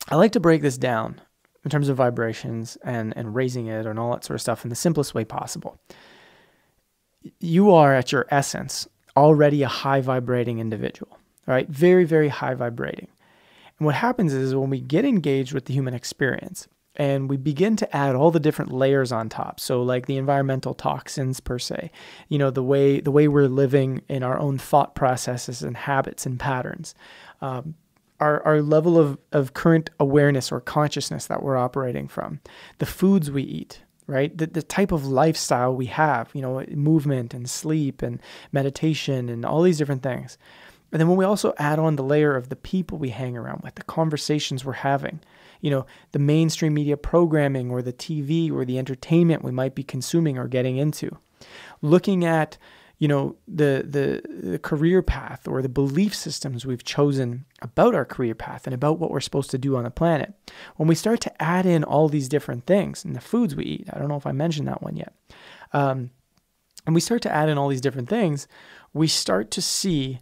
I like to break this down in terms of vibrations and raising it and all that sort of stuff in the simplest way possible. You are at your essence already a high vibrating individual, right? Very, very high vibrating. And what happens is when we get engaged with the human experience and we begin to add all the different layers on top, so like the environmental toxins per se, the way we're living in our own thought processes and habits and patterns, our level of current awareness or consciousness that we're operating from, the foods we eat, right? The type of lifestyle we have, movement and sleep and meditation and all these different things. And then when we also add on the layer of the people we hang around with, the conversations we're having, the mainstream media programming or the TV or the entertainment we might be consuming or getting into, looking at, the career path or the belief systems we've chosen about our career path and about what we're supposed to do on the planet. When we start to add in all these different things and the foods we eat, I don't know if I mentioned that one yet. And we start to add in all these different things, we start to see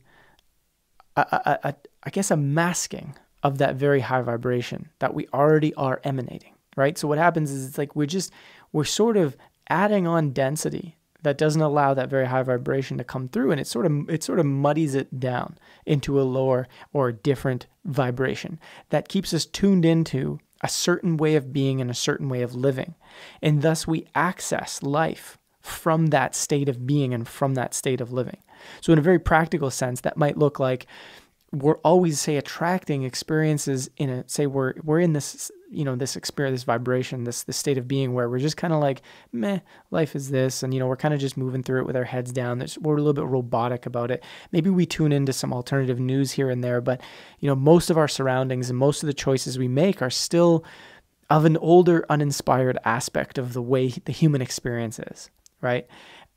I guess a masking of that very high vibration that we already are emanating, right? So what happens is it's like we're sort of adding on density that doesn't allow that very high vibration to come through, and it sort of muddies it down into a lower or different vibration that keeps us tuned into a certain way of being and a certain way of living. And thus we access life from that state of being and from that state of living. So in a very practical sense, that might look like we're always, say, attracting experiences we're in this, this experience, this vibration, this state of being where we're just kind of like, meh, life is this. And, we're kind of just moving through it with our heads down. We're a little bit robotic about it. Maybe we tune into some alternative news here and there, but, most of our surroundings and most of the choices we make are still of an older, uninspired aspect of the way the human experience is, right?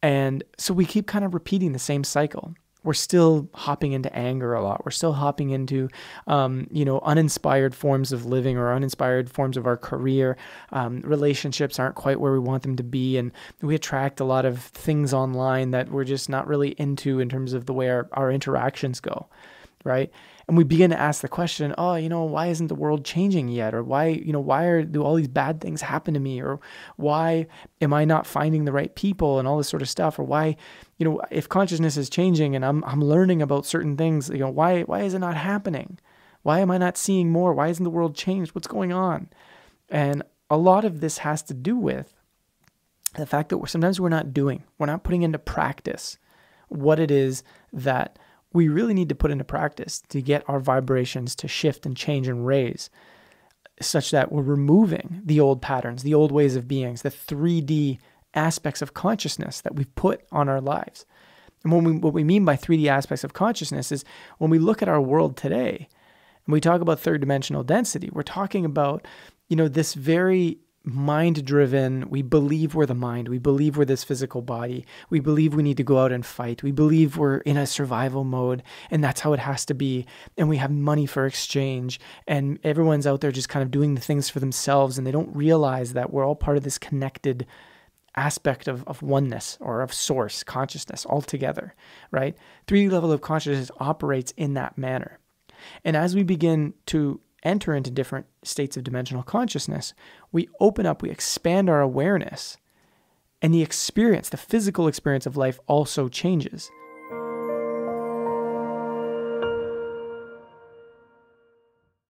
And so we keep kind of repeating the same cycle. We're still hopping into anger a lot. We're still hopping into, uninspired forms of living or uninspired forms of our career. Relationships aren't quite where we want them to be. And we attract a lot of things online that we're just not really into in terms of the way our interactions go, right? And we begin to ask the question, why isn't the world changing yet? Or why do all these bad things happen to me? Or why am I not finding the right people and all this sort of stuff? Or why, if consciousness is changing and I'm learning about certain things, why is it not happening? Why am I not seeing more? Why isn't the world changed? What's going on? And a lot of this has to do with the fact that we're not putting into practice what it is that we really need to put into practice to get our vibrations to shift and change and raise, such that we're removing the old patterns, the old ways of beings, the 3D aspects of consciousness that we've put on our lives. And what we mean by 3D aspects of consciousness is when we look at our world today and we talk about third dimensional density, we're talking about, this very mind-driven, we believe we're the mind, we believe we're this physical body, we believe we need to go out and fight, we believe we're in a survival mode, and that's how it has to be, and we have money for exchange, and everyone's out there just kind of doing the things for themselves, and they don't realize that we're all part of this connected aspect of oneness or of source consciousness altogether, right? 3D level of consciousness operates in that manner. And as we begin to enter into different states of dimensional consciousness, we open up, we expand our awareness, and the physical experience of life also changes.